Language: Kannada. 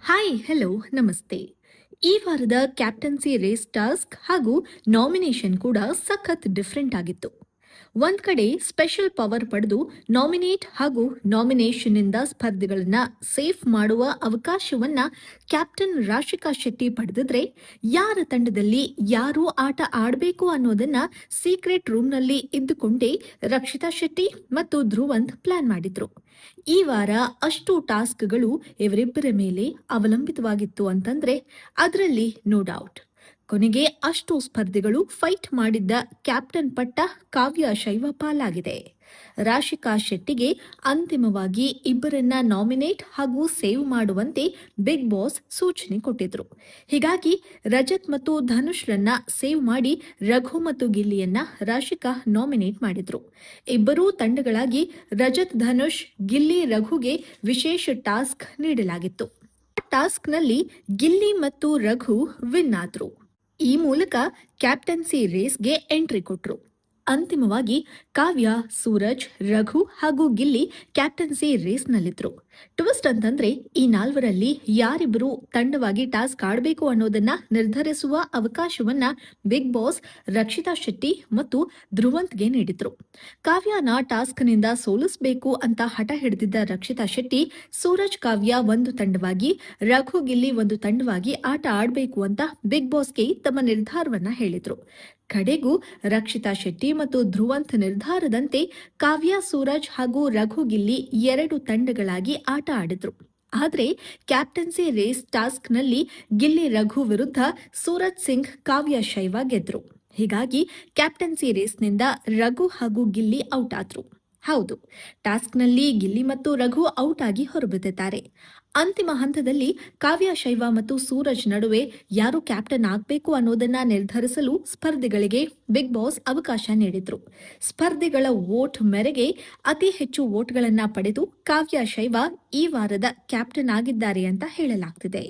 ಹಾಯ್ ಹೆಲೋ ನಮಸ್ತೆ. ಈ ವಾರದ ಕ್ಯಾಪ್ಟನ್ಸಿ ರೇಸ್ ಟಾಸ್ಕ್ ಹಾಗೂ ನಾಮಿನೇಷನ್ ಕೂಡ ಸಖತ್ ಡಿಫ್ರೆಂಟ್ ಆಗಿತ್ತು. ಒಂದ್ ಕಡೆ ಸ್ಪೆಷಲ್ ಪವರ್ ಪಡೆದು ನಾಮಿನೇಟ್ ಹಾಗೂ ನಾಮಿನೇಷನ್ನಿಂದ ಸ್ಪರ್ಧಿಗಳನ್ನ ಸೇಫ್ ಮಾಡುವ ಅವಕಾಶವನ್ನ ಕ್ಯಾಪ್ಟನ್ ರಾಶಿಕಾ ಶೆಟ್ಟಿ ಪಡೆದಿದ್ರೆ, ಯಾರ ತಂಡದಲ್ಲಿ ಯಾರು ಆಟ ಆಡಬೇಕು ಅನ್ನೋದನ್ನ ಸೀಕ್ರೆಟ್ ರೂಮ್ನಲ್ಲಿ ಇದ್ದುಕೊಂಡೇ ರಕ್ಷಿತಾ ಶೆಟ್ಟಿ ಮತ್ತು ಧ್ರುವಂತ್ ಪ್ಲಾನ್ ಮಾಡಿದ್ರು. ಈ ವಾರ ಅಷ್ಟು ಟಾಸ್ಕ್ಗಳು ಇವರಿಬ್ಬರ ಮೇಲೆ ಅವಲಂಬಿತವಾಗಿತ್ತು ಅಂತಂದ್ರೆ ಅದರಲ್ಲಿ ನೋ ಡೌಟ್. ಕೊನೆಗೆ ಅಷ್ಟು ಸ್ಪರ್ಧಿಗಳು ಫೈಟ್ ಮಾಡಿದ್ದ ಕ್ಯಾಪ್ಟನ್ ಪಟ್ಟ ಕಾವ್ಯ ಶೈವ ಪಾಲಾಗಿದೆ. ರಾಶಿಕಾ ಶೆಟ್ಟಿಗೆ ಅಂತಿಮವಾಗಿ ಇಬ್ಬರನ್ನ ನಾಮಿನೇಟ್ ಹಾಗೂ ಸೇವ್ ಮಾಡುವಂತೆ ಬಿಗ್ ಬಾಸ್ ಸೂಚನೆ ಕೊಟ್ಟಿದ್ರು. ಹೀಗಾಗಿ ರಜತ್ ಮತ್ತು ಧನುಷ್ರನ್ನ ಸೇವ್ ಮಾಡಿ ರಘು ಮತ್ತು ಗಿಲ್ಲಿಯನ್ನ ರಾಶಿಕಾ ನಾಮಿನೇಟ್ ಮಾಡಿದ್ರು. ಇಬ್ಬರೂ ತಂಡಗಳಾಗಿ ರಜತ್ ಧನುಷ್ ಗಿಲ್ಲಿ ರಘುಗೆ ವಿಶೇಷ ಟಾಸ್ಕ್ ನೀಡಲಾಗಿತ್ತು. ಟಾಸ್ಕ್ನಲ್ಲಿ ಗಿಲ್ಲಿ ಮತ್ತು ರಘು ವಿನ್ ಆದ್ರು. ಈ ಮೂಲಕ ಕ್ಯಾಪ್ಟನ್ಸಿ ರೇಸ್ಗೆ ಎಂಟ್ರಿ ಕೊಟ್ರು. ಅಂತಿಮವಾಗಿ ಕಾವ್ಯ, ಸೂರಜ್, ರಘು ಹಾಗೂ ಗಿಲ್ಲಿ ಕ್ಯಾಪ್ಟನ್ಸಿ ರೇಸ್ನಲ್ಲಿದ್ರು. ಟ್ವಿಸ್ಟ್ ಅಂತಂದ್ರೆ ಈ ನಾಲ್ವರಲ್ಲಿ ಯಾರಿಬ್ಬರು ತಂಡವಾಗಿ ಟಾಸ್ಕ್ ಆಡಬೇಕು ಅನ್ನೋದನ್ನ ನಿರ್ಧರಿಸುವ ಅವಕಾಶವನ್ನ ಬಿಗ್ ಬಾಸ್ ರಕ್ಷಿತಾ ಶೆಟ್ಟಿ ಮತ್ತು ಧ್ರುವಂತ್ಗೆ ನೀಡಿದ್ರು. ಕಾವ್ಯನ ಟಾಸ್ಕ್ನಿಂದ ಸೋಲಿಸಬೇಕು ಅಂತ ಹಠ ಹಿಡಿದಿದ್ದ ರಕ್ಷಿತಾ ಶೆಟ್ಟಿ ಸೂರಜ್ ಕಾವ್ಯ ಒಂದು ತಂಡವಾಗಿ, ರಘು ಗಿಲ್ಲಿ ಒಂದು ತಂಡವಾಗಿ ಆಟ ಆಡಬೇಕು ಅಂತ ಬಿಗ್ ಬಾಸ್ಗೆ ತಮ್ಮ ನಿರ್ಧಾರವನ್ನ ಹೇಳಿದ್ರು. ಕಡೆಗೂ ರಕ್ಷಿತಾ ಶೆಟ್ಟಿ ಮತ್ತು ಧ್ರುವಂತ್ ನಿರ್ಧಾರದಂತೆ ಕಾವ್ಯ, ಸೂರಜ್ ಹಾಗೂ ರಘು ಗಿಲ್ಲಿ ಎರಡು ತಂಡಗಳಾಗಿ ಆಟ ಆಡಿದ್ರು. ಆದರೆ ಕ್ಯಾಪ್ಟನ್ಸಿ ರೇಸ್ ಟಾಸ್ಕ್ನಲ್ಲಿ ಗಿಲ್ಲಿ ರಘು ವಿರುದ್ಧ ಸೂರಜ್ ಸಿಂಗ್, ಕಾವ್ಯ ಶೈವ ಗೆದ್ರು. ಹೀಗಾಗಿ ಕ್ಯಾಪ್ಟನ್ಸಿ ರೇಸ್ನಿಂದ ರಘು ಹಾಗೂ ಗಿಲ್ಲಿ ಔಟ್ ಆದ್ರು. ಹೌದು, ಟಾಸ್ಕ್ನಲ್ಲಿ ಗಿಲ್ಲಿ ಮತ್ತು ರಘು ಔಟ್ ಆಗಿ ಹೊರಬಿದ್ದಿದ್ದಾರೆ. ಅಂತಿಮ ಹಂತದಲ್ಲಿ ಕಾವ್ಯ ಶೈವ ಮತ್ತು ಸೂರಜ್ ನಡುವೆ ಯಾರು ಕ್ಯಾಪ್ಟನ್ ಆಗಬೇಕು ಅನ್ನೋದನ್ನ ನಿರ್ಧರಿಸಲು ಸ್ಪರ್ಧಿಗಳಿಗೆ ಬಿಗ್ ಬಾಸ್ ಅವಕಾಶ ನೀಡಿದ್ರು. ಸ್ಪರ್ಧಿಗಳ ವೋಟ್ ಮೇರೆಗೆ ಅತಿ ಹೆಚ್ಚು ವೋಟ್ಗಳನ್ನ ಪಡೆದು ಕಾವ್ಯ ಶೈವ ಈ ವಾರದ ಕ್ಯಾಪ್ಟನ್ ಆಗಿದ್ದಾರೆ ಅಂತ ಹೇಳಲಾಗ್ತಿದೆ.